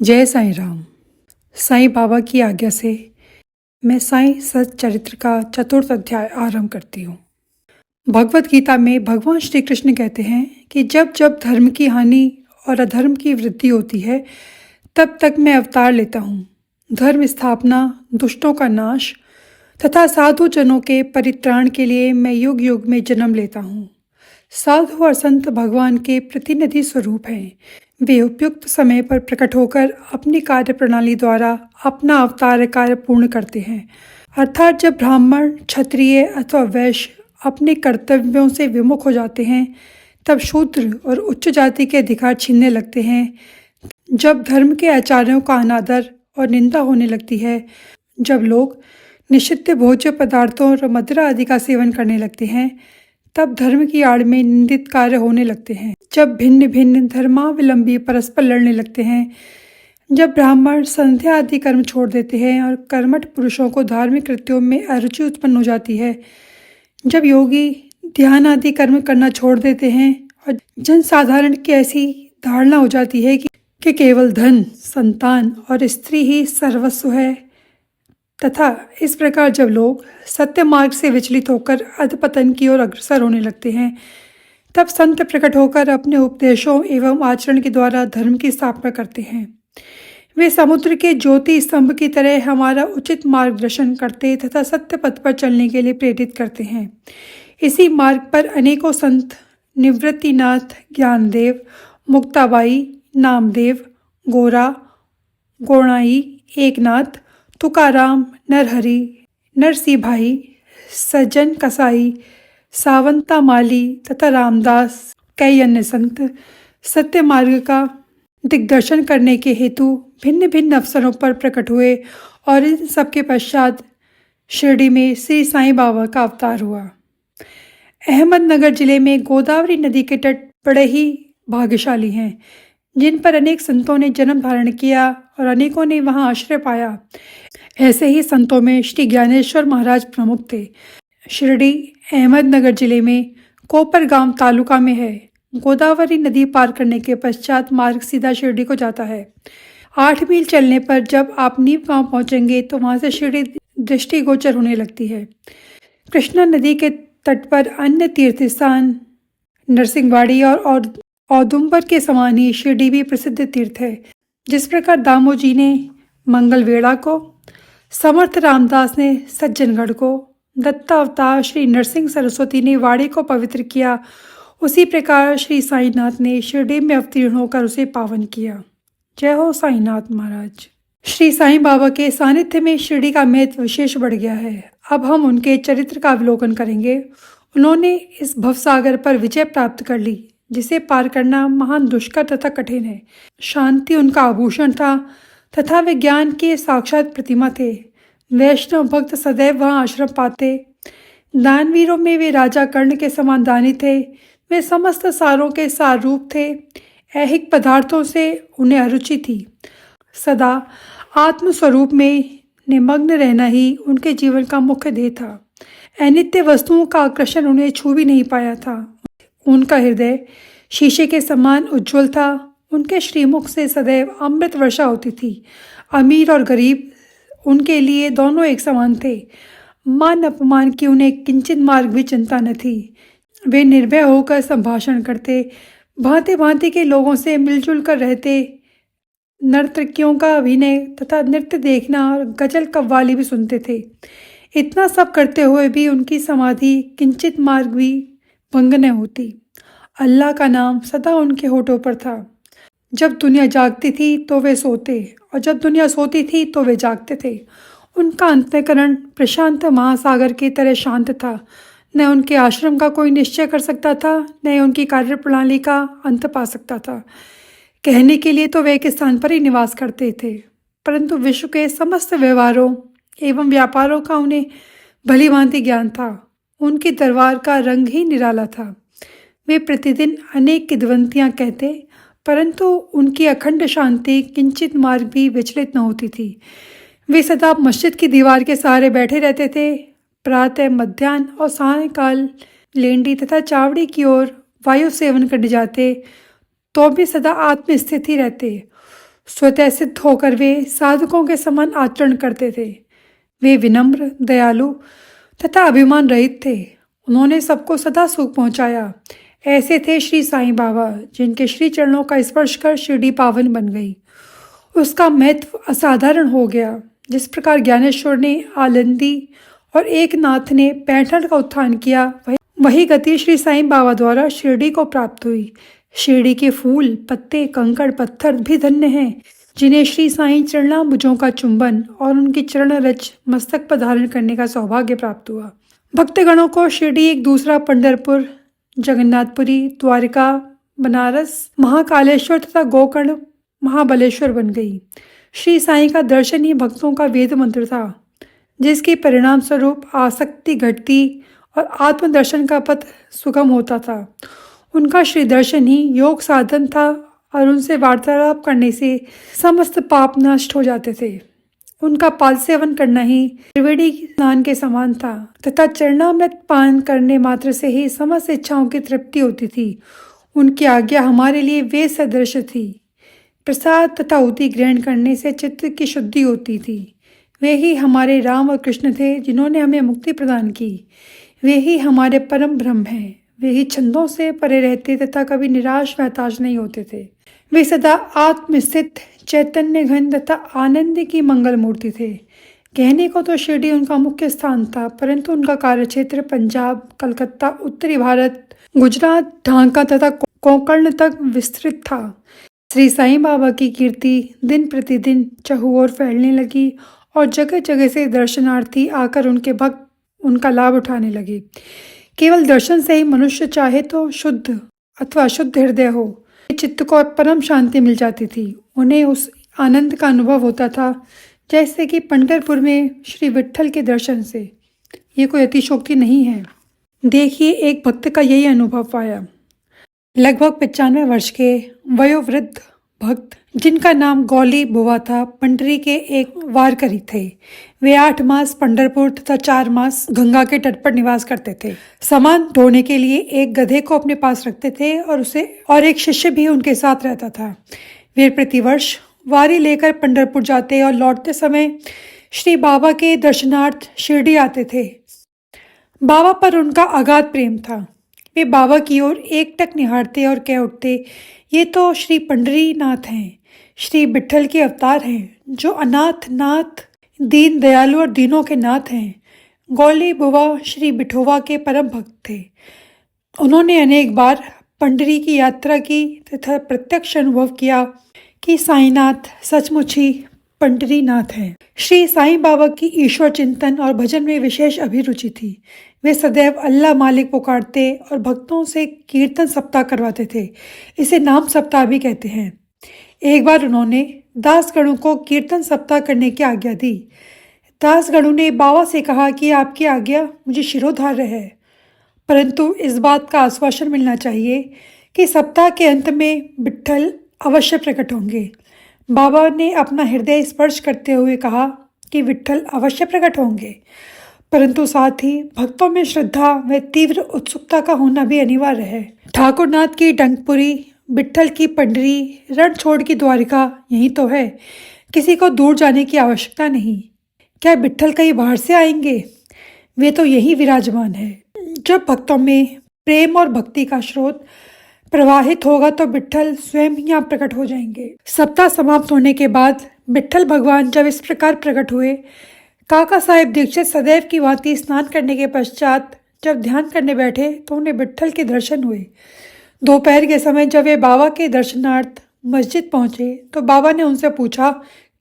जय साईं राम। साईं बाबा की आज्ञा से मैं साईं सत चरित्र का चतुर्थ अध्याय आरंभ करती हूँ। भगवत गीता में भगवान श्री कृष्ण कहते हैं कि जब जब धर्म की हानि और अधर्म की वृद्धि होती है तब तक मैं अवतार लेता हूँ। धर्म स्थापना, दुष्टों का नाश तथा साधु जनों के परित्राण के लिए मैं युग युग में जन्म लेता हूँ। साधु और संत भगवान के प्रतिनिधि स्वरूप हैं। वे उपयुक्त समय पर प्रकट होकर अपनी कार्य प्रणाली द्वारा अपना अवतार कार्य पूर्ण करते हैं। अर्थात जब ब्राह्मण, क्षत्रिय अथवा वैश्य अपने कर्तव्यों से विमुख हो जाते हैं तब शूद्र और उच्च जाति के अधिकार छीनने लगते हैं। जब धर्म के आचार्यों का अनादर और निंदा होने लगती है, जब लोग निषिद्ध भोज्य पदार्थों और मदिरा आदि का सेवन करने लगते हैं, तब धर्म की आड़ में निंदित कार्य होने लगते हैं। जब भिन्न भिन्न धर्मावलंबी परस्पर लड़ने लगते हैं, जब ब्राह्मण संध्या आदि कर्म छोड़ देते हैं और कर्मठ पुरुषों को धार्मिक कृत्यों में अरुचि उत्पन्न हो जाती है, जब योगी ध्यान आदि कर्म करना छोड़ देते हैं और जनसाधारण की ऐसी धारणा हो जाती है कि केवल धन, संतान और स्त्री ही सर्वस्व है, तथा इस प्रकार जब लोग सत्य मार्ग से विचलित होकर अधपतन की ओर अग्रसर होने लगते हैं, तब संत प्रकट होकर अपने उपदेशों एवं आचरण के द्वारा धर्म की स्थापना करते हैं। वे समुद्र के ज्योति स्तंभ की तरह हमारा उचित मार्गदर्शन करते तथा सत्य पथ पर चलने के लिए प्रेरित करते हैं। इसी मार्ग पर अनेकों संत निवृत्तिनाथ, ज्ञानदेव, मुक्ताबाई, नामदेव, गोरा, गोणाई, एकनाथ, तुकाराम, नरहरि, नरसिंह भाई, सज्जन कसाई, सावंता माली तथा रामदास, कई अन्य संत सत्य मार्ग का दिग्दर्शन करने के हेतु भिन्न भिन्न अवसरों पर प्रकट हुए और इन सबके पश्चात शिरडी में श्री साईं बाबा का अवतार हुआ। अहमदनगर जिले में गोदावरी नदी के तट बड़े ही भाग्यशाली हैं, जिन पर अनेक संतों ने जन्म धारण किया और अनेकों ने वहां आश्रय पाया। ऐसे ही संतों में श्री ज्ञानेश्वर महाराज प्रमुख थे। शिरडी अहमदनगर जिले में कोपरगांव तालुका में है। गोदावरी नदी पार करने के पश्चात मार्ग सीधा शिरडी को जाता है। 8 मील चलने पर जब आप नीव गांव पहुंचेंगे तो वहां से शिरडी दृष्टिगोचर होने लगती है। कृष्णा नदी के तट पर अन्य तीर्थ स्थान नरसिंहवाड़ी और औदुंबर के समान ही शिरडी भी प्रसिद्ध तीर्थ है। जिस प्रकार दामोजी ने मंगलवेढ़ा को, समर्थ रामदास ने सज्जनगढ़ को, दत्ता अवतार श्री नरसिंह सरस्वती ने वाड़ी को पवित्र किया, उसी प्रकार श्री साईनाथ ने शिरडी में अवतीर्ण होकर उसे पावन किया। जय हो साईनाथ महाराज। श्री साईं बाबा के सानिध्य में शिरडी का महत्व विशेष बढ़ गया है। अब हम उनके चरित्र का अवलोकन करेंगे। उन्होंने इस भवसागर पर विजय प्राप्त कर ली, जिसे पार करना महान दुष्कर तथा कठिन है। शांति उनका आभूषण था तथा वे ज्ञान के साक्षात प्रतिमा थे। वैष्णव भक्त सदैव वहाँ आश्रम पाते। दानवीरों में वे राजा कर्ण के समान दानी थे। वे समस्त सारों के सार रूप थे। ऐहिक पदार्थों से उन्हें अरुचि थी। सदा आत्मस्वरूप में निमग्न रहना ही उनके जीवन का मुख्य ध्येय था। अनित्य वस्तुओं का आकर्षण उन्हें छू भी नहीं पाया था। उनका हृदय शीशे के समान उज्ज्वल था। उनके श्रीमुख से सदैव अमृत वर्षा होती थी। अमीर और गरीब उनके लिए दोनों एक समान थे। मान अपमान की उन्हें किंचित मार्ग भी चिंता न थी। वे निर्भय होकर संभाषण करते, भांति भांति के लोगों से मिलजुल कर रहते। नर्तकियों का अभिनय तथा नृत्य देखना और गजल कव्वाली भी सुनते थे। इतना सब करते हुए भी उनकी समाधि किंचित मार्ग भी भंग न होती। अल्लाह का नाम सदा उनके होठों पर था। जब दुनिया जागती थी तो वे सोते और जब दुनिया सोती थी तो वे जागते थे। उनका अंतःकरण प्रशांत महासागर की तरह शांत था। न उनके आश्रम का कोई निश्चय कर सकता था, न उनकी कार्य प्रणाली का अंत पा सकता था। कहने के लिए तो वे एक स्थान पर ही निवास करते थे, परंतु विश्व के समस्त व्यवहारों एवं व्यापारों का उन्हें भली भांति ज्ञान था। उनके दरबार का रंग ही निराला था। वे प्रतिदिन अनेक किद्वंतियाँ कहते, परंतु उनकी अखंड शांति किंचित मार्ग भी विचलित न होती थी। वे सदा मस्जिद की दीवार के सहारे बैठे रहते थे। प्रातः, मध्याह्न और सायंकाल लेंडी तथा चावड़ी की ओर वायु सेवन करने जाते तो भी सदा आत्मस्थित ही रहते। स्वतः सिद्ध होकर वे साधकों के समान आचरण करते थे। वे विनम्र, दयालु तथा अभिमान रहित थे। उन्होंने सबको सदा सुख पहुंचाया। ऐसे थे श्री साईं बाबा, जिनके श्री चरणों का स्पर्श कर शिरडी पावन बन गई। उसका महत्व असाधारण हो गया। जिस प्रकार ज्ञानेश्वर ने आलंदी और एकनाथ ने पैठण का उत्थान किया, वही गति श्री साईं बाबा द्वारा शिरडी को प्राप्त हुई। शिरडी के फूल, पत्ते, कंकड़, पत्थर भी धन्य हैं, जिन्हें श्री साईं चरणाम्बुजों का चुंबन और उनकी चरण रज मस्तक पर धारण करने का सौभाग्य प्राप्त हुआ। भक्तगणों को शिरडी एक दूसरा पंढरपुर, जगन्नाथपुरी, द्वारिका, बनारस, महाकालेश्वर तथा गोकर्ण महाबलेश्वर बन गई। श्री साईं का दर्शन ही भक्तों का वेद मंत्र था, जिसके परिणाम स्वरूप आसक्ति घटती और आत्मदर्शन का पथ सुगम होता था। उनका श्री दर्शन ही योग साधन था और उनसे वार्तालाप करने से समस्त पाप नष्ट हो जाते थे। उनका पाद सेवन करना ही त्रिवेणी स्नान के समान था तथा चरणामृत पान करने मात्र से ही समस्त इच्छाओं की तृप्ति होती थी। उनकी आज्ञा हमारे लिए वे सदृश थी। प्रसाद तथा उति ग्रहण करने से चित्त की शुद्धि होती थी। वे ही हमारे राम और कृष्ण थे, जिन्होंने हमें मुक्ति प्रदान की। वे ही हमारे परम ब्रह्म हैं। वे ही छंदों से परे रहते तथा कभी निराश व हताश नहीं होते थे। वे सदा आत्मस्थित, चैतन्य घन तथा आनंद की मंगल मूर्ति थे। कहने को तो शिरडी उनका मुख्य स्थान था, परंतु उनका कार्यक्षेत्र पंजाब, कलकत्ता, उत्तरी भारत, गुजरात, ढाका तथा कोंकण तक विस्तृत था। श्री साईं बाबा की कीर्ति दिन प्रतिदिन चहुओर फैलने लगी और जगह जगह से दर्शनार्थी आकर उनके भक्त उनका लाभ उठाने लगे। केवल दर्शन से ही मनुष्य चाहे तो शुद्ध अथवा अशुद्ध हृदय हो, चित्त को परम शांति मिल जाती थी। उन्हें उस आनंद का अनुभव होता था जैसे कि पंढरपुर में श्री विट्ठल के दर्शन से। ये कोई अतिशोक्ति नहीं है। देखिए, एक भक्त का यही अनुभव पाया। लगभग 95 वर्ष के वयोवृद्ध भक्त, जिनका नाम गौली बुवा था, पंडरी के एक वारकरी थे। वे 8 मास पंढरपुर तथा 4 मास गंगा के तट पर निवास करते थे। सामान ढोने के लिए एक गधे को अपने पास रखते थे और एक शिष्य भी उनके साथ रहता था। वे प्रतिवर्ष वारी लेकर पंढरपुर जाते और लौटते समय श्री बाबा के दर्शनार्थ शिरडी आते थे। बाबा पर उनका अगाध प्रेम था। वे बाबा की ओर एकटक निहारते और कह उठते, ये तो श्री पंडरी नाथ हैं, श्री विट्ठल के अवतार हैं, जो अनाथ नाथ, दीन दयालु और दीनों के नाथ हैं। गौली बुवा श्री विठोबा के परम भक्त थे। उन्होंने अनेक बार पंडरी की यात्रा की तथा प्रत्यक्ष अनुभव किया कि साईनाथ सचमुच ही पंडरी नाथ हैं। श्री साईं बाबा की ईश्वर चिंतन और भजन में विशेष अभिरुचि थी। वे सदैव अल्लाह मालिक पुकारते और भक्तों से कीर्तन सप्ताह करवाते थे। इसे नाम सप्ताह भी कहते हैं। एक बार उन्होंने दासगणों को कीर्तन सप्ताह करने की आज्ञा दी। दासगणों ने बाबा से कहा कि आपकी आज्ञा मुझे शिरोधार्य है, परंतु इस बात का आश्वासन मिलना चाहिए कि सप्ताह के अंत में विट्ठल अवश्य प्रकट होंगे। बाबा ने अपना हृदय स्पर्श करते हुए कहा कि विट्ठल अवश्य प्रकट होंगे, परंतु साथ ही भक्तों में श्रद्धा व तीव्र उत्सुकता का होना भी अनिवार्य है। ठाकुरनाथ की डंकपुरी, विट्ठल की पंडरी, रणछोड़ की द्वारिका यही तो है। किसी को दूर जाने की आवश्यकता नहीं। क्या विट्ठल कहीं बाहर से आएंगे? वे तो यही विराजमान है। जब भक्तों में प्रेम और भक्ति का स्रोत प्रवाहित होगा तो विट्ठल स्वयं यहाँ प्रकट हो जाएंगे। सप्ताह समाप्त होने के बाद विट्ठल भगवान जब इस प्रकार प्रकट हुए, काका साहेब दीक्षित सदैव की भांति स्नान करने के पश्चात जब ध्यान करने बैठे तो उन्हें विट्ठल के दर्शन हुए। दोपहर के समय जब वे बाबा के दर्शनार्थ मस्जिद पहुंचे तो बाबा ने उनसे पूछा,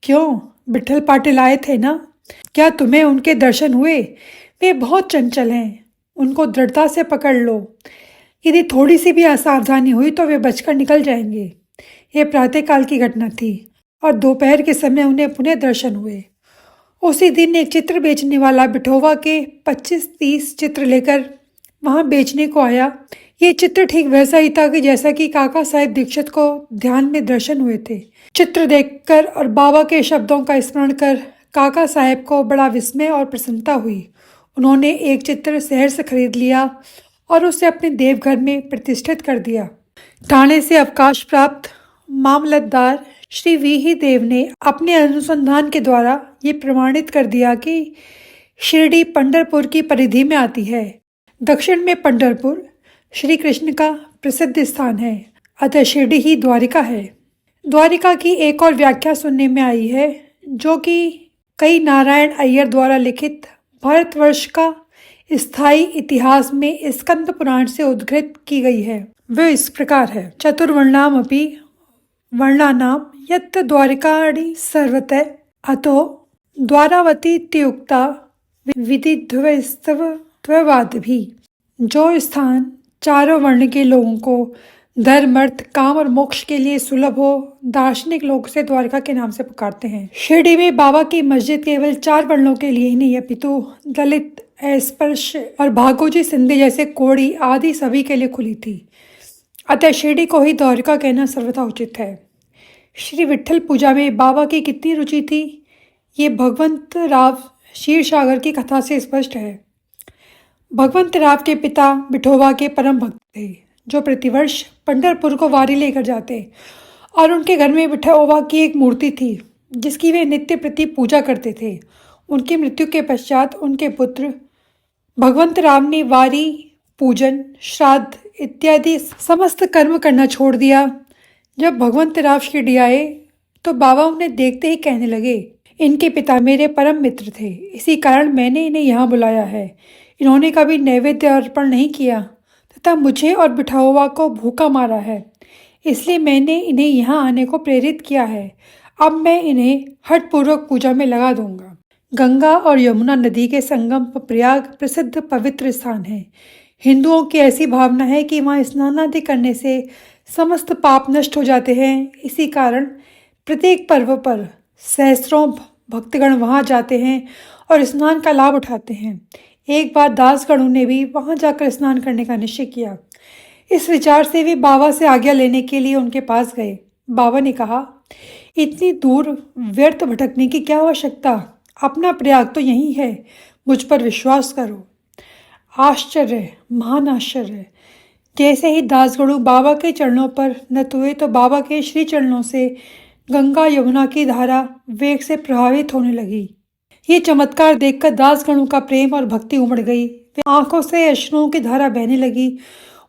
क्यों विट्ठल पाटिल आए थे ना, क्या तुम्हें उनके दर्शन हुए? वे बहुत चंचल हैं, उनको दृढ़ता से पकड़ लो। यदि थोड़ी सी भी असावधानी हुई तो वे बचकर निकल जाएंगे। ये प्रातःकाल की घटना थी और दोपहर के समय उन्हें पुनः दर्शन हुए। उसी दिन एक चित्र बेचने वाला विठोबा के 25-30 चित्र लेकर वहां बेचने को आया। ये चित्र ठीक वैसा ही था कि जैसा कि काका साहेब दीक्षित को ध्यान में दर्शन हुए थे। चित्र देखकर और बाबा के शब्दों का स्मरण कर काका साहेब को बड़ा विस्मय और प्रसन्नता हुई। उन्होंने एक चित्र शहर से खरीद लिया और उसे अपने देवघर में प्रतिष्ठित कर दिया। ठाणे से अवकाश प्राप्त मामलतदार श्री वीही देव ने अपने अनुसंधान के द्वारा ये प्रमाणित कर दिया कि शिरडी पंढरपुर की परिधि में आती है। दक्षिण में पंढरपुर श्री कृष्ण का प्रसिद्ध स्थान है, अतः शिरडी ही द्वारिका है। द्वारिका की एक और व्याख्या सुनने में आई है, जो कि कई नारायण अय्यर द्वारा लिखित भारतवर्ष का स्थायी इतिहास में स्कंद पुराण से उद्धृत की गई है। वह इस प्रकार है: चतुर्वर्णाम अपि वर्णानाम यत् द्वारिकाणि सर्वतः अतो द्वारावती इत्युक्ता विदिध्वस्तव भी। जो स्थान चारों वर्ण के लोगों को धर्म, अर्थ, काम और मोक्ष के लिए सुलभ हो, दार्शनिक लोग उसे द्वारिका के नाम से पुकारते हैं। शिरडी में बाबा की मस्जिद केवल 4 वर्णों के लिए ही नहीं, अपितु दलित, अस्पृश्य और भागोजी, सिंधी जैसे कोड़ी आदि सभी के लिए खुली थी। अतः शिरडी को ही द्वारिका कहना सर्वथा उचित है। श्री विट्ठल पूजा में बाबा की कितनी रुचि थी, ये भगवंत राव क्षीरसागर की कथा से स्पष्ट है। भगवंत राव के पिता विठोबा के परम भक्त थे, जो प्रतिवर्ष पंढरपुर को वारी लेकर जाते, और उनके घर में विठोबा की एक मूर्ति थी जिसकी वे नित्य प्रति पूजा करते थे। उनकी मृत्यु के पश्चात उनके पुत्र भगवंत राव ने वारी, पूजन, श्राद्ध इत्यादि समस्त कर्म करना छोड़ दिया। जब भगवंत राव शिरडी आए तो बाबा उन्हें देखते ही कहने लगे, इनके पिता मेरे परम मित्र थे, इसी कारण मैंने इन्हें यहाँ बुलाया है। इन्होंने कभी नैवेद्य अर्पण नहीं किया तथा मुझे और विठोबा को भूखा मारा है, इसलिए मैंने इन्हें यहाँ आने को प्रेरित किया है। अब मैं इन्हें हठपूर्वक पूजा में लगा दूंगा। गंगा और यमुना नदी के संगम पर प्रयाग प्रसिद्ध पवित्र स्थान है। हिंदुओं की ऐसी भावना है कि वहाँ स्नान आदि करने से समस्त पाप नष्ट हो जाते हैं। इसी कारण प्रत्येक पर्व पर सहस्त्रों भक्तगण वहाँ जाते हैं और स्नान का लाभ उठाते हैं। एक बार दासगणों ने भी वहाँ जाकर स्नान करने का निश्चय किया। इस विचार से वे बाबा से आज्ञा लेने के लिए उनके पास गए। बाबा ने कहा, इतनी दूर व्यर्थ भटकने की क्या आवश्यकता, अपना प्रयाग तो यही है, मुझ पर विश्वास करो। आश्चर्य, महान आश्चर्य। जैसे ही दासगणु बाबा के चरणों पर नत हुए तो बाबा के श्री चरणों से गंगा यमुना की धारा वेग से प्रभावित होने लगी। ये चमत्कार देखकर दासगणों का प्रेम और भक्ति उमड़ गई। वे आंखों से अश्रुओं की धारा बहने लगी।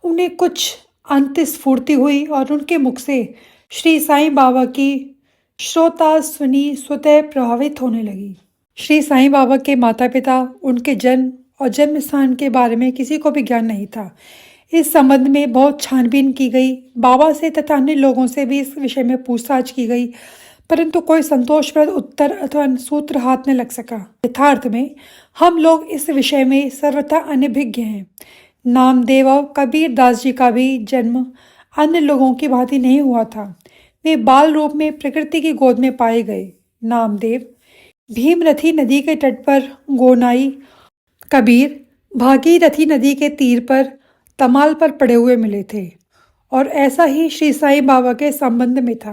उन्हें कुछ अंतस्फूर्ति हुई और उनके मुख से श्री साईं बाबा की श्रोता सुनी स्वतः प्रभावित होने लगी। श्री साईं बाबा के माता पिता, उनके जन्म और जन्म स्थान के बारे में किसी को भी ज्ञान नहीं था। इस संबंध में बहुत छानबीन की गई। बाबा से तथा अन्य लोगों से भी इस विषय में पूछताछ की गई, परंतु कोई संतोषप्रद उत्तर अथवा सूत्र हाथ न लग सका। यथार्थ में हम लोग इस विषय में सर्वथा अनभिज्ञ हैं। नामदेव और कबीर दास जी का भी जन्म अन्य लोगों की भांति नहीं हुआ था। वे बाल रूप में प्रकृति की गोद में पाए गए। नामदेव भीमरथी नदी के तट पर गोनाई, कबीर भागीरथी नदी के तीर पर तमाल पर पड़े हुए मिले थे। और ऐसा ही श्री साईं बाबा के संबंध में था।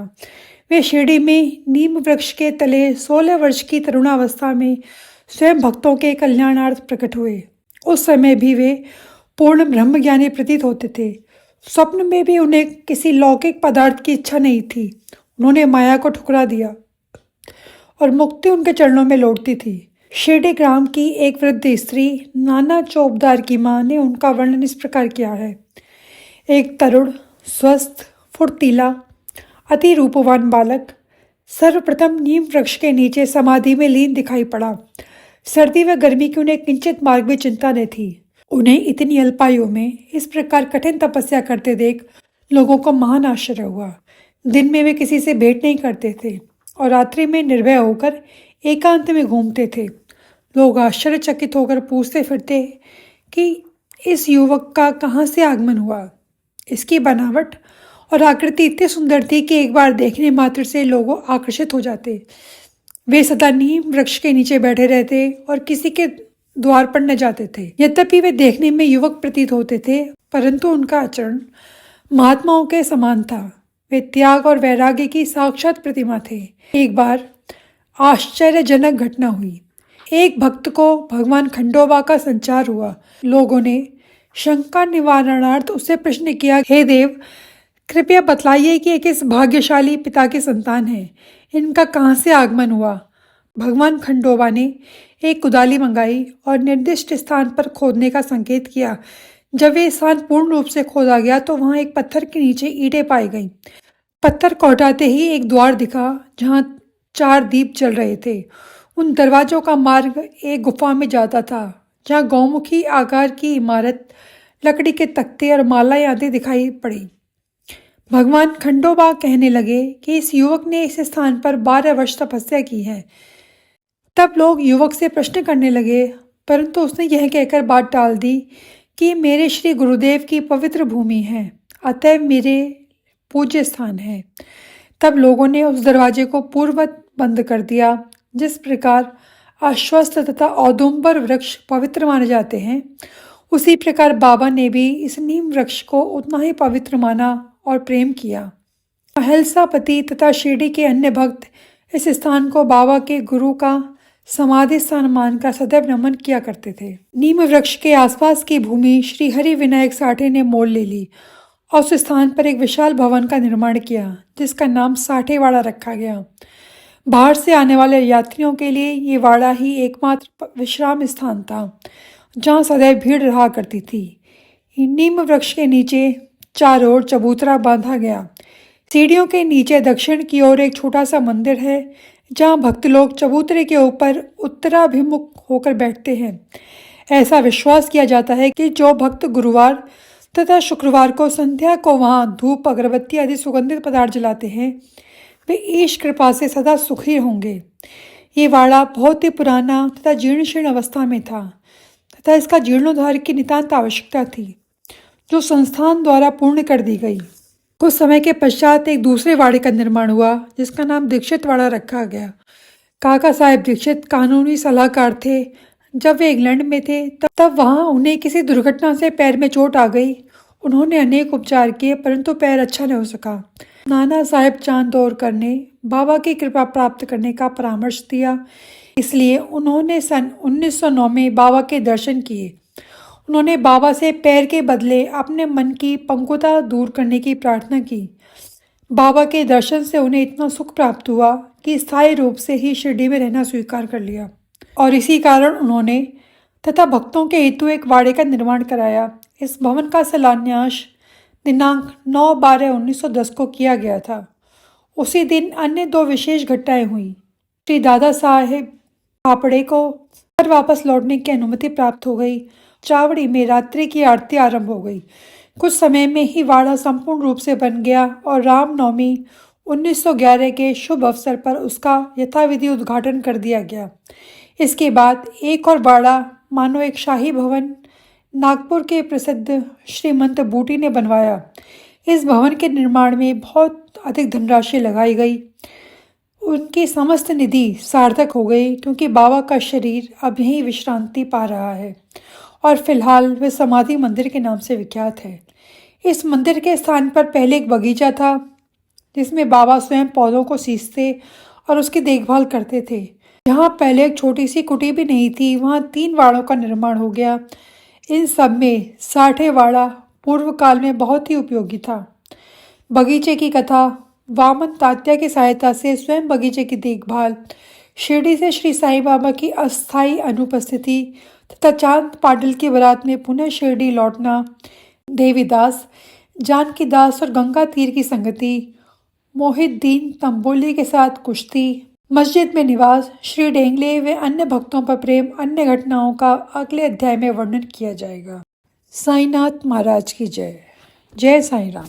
वे शिरडी में नीम वृक्ष के तले 16 वर्ष की तरुणावस्था में स्वयं भक्तों के कल्याणार्थ प्रकट हुए। उस समय भी वे पूर्ण ब्रह्मज्ञानी प्रतीत होते थे। स्वप्न में भी उन्हें किसी लौकिक पदार्थ की इच्छा नहीं थी। उन्होंने माया को ठुकरा दिया और मुक्ति उनके चरणों में लौटती थी। शिरडी ग्राम की एक वृद्ध स्त्री नाना चौबदार की माँ ने उनका वर्णन इस प्रकार किया है। एक तरुण, स्वस्थ, फुर्तीला, अति रूपवान बालक सर्वप्रथम नीम वृक्ष के नीचे समाधि में लीन दिखाई पड़ा। सर्दी व गर्मी की उन्हें किंचित मार्ग भी चिंता न थी। उन्हें इतनी अल्पायु में इस प्रकार कठिन तपस्या करते देख लोगों को महान आश्चर्य हुआ। दिन में वे किसी से भेंट नहीं करते थे और रात्रि में निर्भय होकर एकांत में घूमते थे। लोग आश्चर्यचकित होकर पूछते फिरते कि इस युवक का कहाँ से आगमन हुआ। इसकी बनावट और आकृति इतनी सुंदर थी कि एक बार देखने मात्र से लोग आकर्षित हो जाते। वे सदा नीम वृक्ष के नीचे बैठे रहते और किसी के द्वार पर न जाते थे। यद्यपि वे देखने में युवक प्रतीत होते थे, परंतु उनका आचरण महात्माओं के समान था। वे त्याग और वैराग्य की साक्षात प्रतिमा थे। एक बार आश्चर्यजनक घटना हुई। एक भक्त को भगवान खंडोबा का संचार हुआ। लोगों ने शंका निवारणार्थ उससे प्रश्न किया, हे देव, कृपया बतलाइए कि ये किस भाग्यशाली पिता की संतान है, इनका कहाँ से आगमन हुआ। भगवान खंडोबा ने एक कुदाली मंगाई और निर्दिष्ट स्थान पर खोदने का संकेत किया। जब वे स्थान पूर्ण रूप से खोदा गया तो वहां एक पत्थर के नीचे ईंटें पाई गईं। पत्थर को हटाते ही एक द्वार दिखा जहां 4 दीप जल रहे थे। उन दरवाजों का मार्ग एक गुफा में जाता था जहां गौमुखी आकार की इमारत, लकड़ी के तख्ते और मालाएं आदि दिखाई पड़ी। भगवान खंडोबा कहने लगे कि इस युवक ने इस स्थान पर 12 वर्ष तपस्या की है। तब लोग युवक से प्रश्न करने लगे, परंतु उसने यह कहकर बात टाल दी कि मेरे श्री गुरुदेव की पवित्र भूमि है, अतः मेरे पूज्य स्थान है। तब लोगों ने उस दरवाजे को पूर्ववत बंद कर दिया। जिस प्रकार अश्वत्थ तथा औदुंबर वृक्ष पवित्र माने जाते हैं, उसी प्रकार बाबा ने भी इस नीम वृक्ष को उतना ही पवित्र माना और प्रेम किया। अहिलसापति तथा शिरडी के अन्य भक्त इस स्थान को बाबा के गुरु का समाधि स्थान मानकर सदैव नमन किया करते थे। नीम वृक्ष के आसपास की भूमि श्री हरि विनायक साठे ने मोल ले ली और उस स्थान पर एक विशाल भवन का निर्माण किया, जिसका नाम साठेवाड़ा रखा गया। बाहर से आने वाले यात्रियों के लिए ये वाड़ा ही एकमात्र विश्राम स्थान था, जहाँ सदैव भीड़ रहा करती थी। नीम वृक्ष के नीचे चारों ओर चबूतरा बांधा गया। सीढ़ियों के नीचे दक्षिण की ओर एक छोटा सा मंदिर है, जहाँ भक्त लोग चबूतरे के ऊपर उत्तराभिमुख होकर बैठते हैं। ऐसा विश्वास किया जाता है कि जो भक्त गुरुवार तथा शुक्रवार को संध्या को वहाँ धूप, अगरबत्ती आदि सुगंधित पदार्थ जलाते हैं, वे ईश कृपा से सदा सुखी होंगे। ये वाड़ा बहुत ही पुराना तथा जीर्ण शीर्ण अवस्था में था तथा इसका जीर्णोद्धार की नितांत आवश्यकता थी, जो संस्थान द्वारा पूर्ण कर दी गई। कुछ समय के पश्चात एक दूसरे वाड़े का निर्माण हुआ, जिसका नाम दीक्षित वाड़ा रखा गया। काका साहेब दीक्षित कानूनी सलाहकार थे। जब वे इंग्लैंड में थे तब वहाँ उन्हें किसी दुर्घटना से पैर में चोट आ गई। उन्होंने अनेक उपचार किए, परंतु पैर अच्छा नहीं हो सका। नाना साहेब चांदोरकर ने बाबा की कृपा प्राप्त करने का परामर्श दिया, इसलिए उन्होंने सन 1909 में बाबा के दर्शन किए। उन्होंने बाबा से पैर के बदले अपने मन की पंगुता दूर करने की प्रार्थना की। बाबा के दर्शन से उन्हें इतना सुख प्राप्त हुआ कि स्थायी रूप से ही शिरडी में रहना स्वीकार कर लिया और इसी कारण उन्होंने तथा भक्तों के हेतु एक वाड़े का निर्माण कराया। इस भवन का शिलान्यास दिनांक 9/12/1910 को किया गया था। उसी दिन अन्य 2 विशेष घटनाएं हुई। श्री दादा साहेब कापड़े को घर वापस लौटने की अनुमति प्राप्त हो गई। चावड़ी में रात्रि की आरती आरंभ हो गई। कुछ समय में ही वाड़ा संपूर्ण रूप से बन गया और रामनवमी 1911 के शुभ अवसर पर उसका यथाविधि उद्घाटन कर दिया गया। इसके बाद एक और वाड़ा मानो एक शाही भवन नागपुर के प्रसिद्ध श्रीमंत बूटी ने बनवाया। इस भवन के निर्माण में बहुत अधिक धनराशि लगाई गई। उनकी समस्त निधि सार्थक हो गई, क्योंकि बाबा का शरीर अब यहीं विश्रांति पा रहा है और फिलहाल वे समाधि मंदिर के नाम से विख्यात है। इस मंदिर के स्थान पर पहले एक बगीचा था, जिसमें बाबा स्वयं पौधों को सींचते और उसकी देखभाल करते थे। यहाँ पहले एक छोटी सी कुटी भी नहीं थी, वहाँ 3 वाड़ों का निर्माण हो गया। इन सब में साठेवाड़ा पूर्व काल में बहुत ही उपयोगी था। बगीचे की कथा, वामन तात्या की सहायता से स्वयं बगीचे की देखभाल, शिरडी से श्री साईं बाबा की अस्थायी अनुपस्थिति तथा चांद पाटिल की बारात में पुनः शिरडी लौटना, देवीदास, जानकी दास और गंगा तीर की संगति, मोहिद्दीन तंबोली के साथ कुश्ती, मस्जिद में निवास, श्री डेंगले व अन्य भक्तों पर प्रेम, अन्य घटनाओं का अगले अध्याय में वर्णन किया जाएगा। साईनाथ महाराज की जय। जय साईं राम।